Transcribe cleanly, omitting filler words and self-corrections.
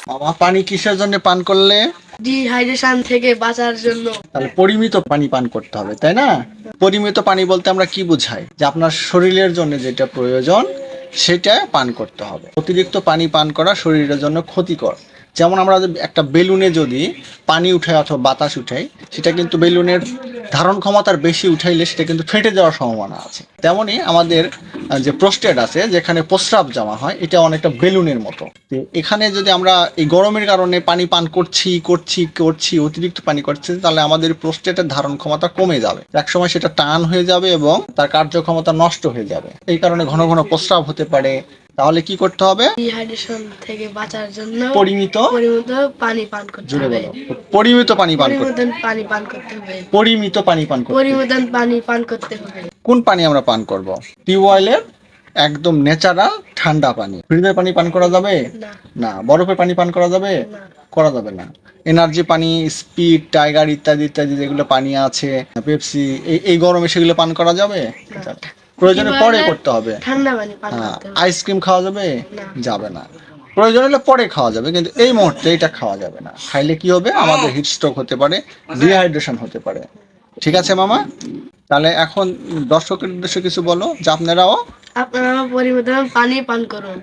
মামা পানি কিসের জন্য পান করলে? ডিহাইড্রেশন থেকে বাঁচার জন্য। তাহলে পরিমিত পানি পান করতে হবে, তাই না? পরিমিত পানি বলতে আমরা কি বুঝাই? যে আপনার শরীরের জন্য যেটা প্রয়োজন সেটা পান করতে হবে। অতিরিক্ত পানি পান করা শরীরের জন্য ক্ষতিকর। যেমন আমরা একটা বেলুনে যদি পানি উঠাই অথবা বাতাস উঠাই, সেটা কিন্তু বেলুনের ধারণ ক্ষমতার বেশি উঠাইলে সেটা কিন্তু ফেটে যাওয়ার সম্ভাবনা আছে। তেমনি আমাদের যে প্রোস্টেট আছে, যেখানে প্রস্রাব জমা হয়, এটা অনেকটা বেলুনের মতো। এখানে যদি আমরা এই গরমের কারণে পানি পান করছি অতিরিক্ত পানি করছি, তাহলে আমাদের প্রোস্টেটের ধারণ ক্ষমতা কমে যাবে, একসময় সেটা টান হয়ে যাবে এবং তার কার্যক্ষমতা নষ্ট হয়ে যাবে। এই কারণে ঘন ঘন প্রস্রাব হতে পারে। তাহলে কি করতে হবে? ডিহাইড্রেশন থেকে বাঁচার জন্য পরিমিত পরিমিত পানি পান করতে জুড়ে হবে। বলো, পরিমিত পানি পান করতে পরিমিত পানি পান করতে হবে। পরিমিত পানি পান করতে পরিমিত পানি পান করতে হবে। কোন পানি আমরা পান করব? টিউবওয়েলের একদম ন্যাচারাল ঠান্ডা পানি। ফ্রিজের পানি পান করা যাবে না। না? বরফের পানি পান করা যাবে না। করা যাবে না। এনার্জি পানি, স্পিড, টাইগার ইত্যাদি ইত্যাদি যেগুলো পানি আছে, পেপসি, এই গরমে সেগুলো পান করা যাবে? না। প্রয়োজনে পরে করতে হবে। ঠান্ডা পানি পান হ্যাঁ, করতে হবে। আইসক্রিম খাওয়া যাবে? না। যাবে না। প্রয়োজন হলে পরে খাওয়া যাবে, কিন্তু এই মুহূর্তে এটা খাওয়া যাবে না। খাইলে কি হবে? আমাদের হিট স্ট্রোক হতে পারে, ডিহাইড্রেশন হতে পারে। ঠিক আছে মামা? তাহলে এখন দর্শকের উদ্দেশ্যে কিছু বলো, যে আপনারাও আপনারা পরিমিত পানি পান করুন।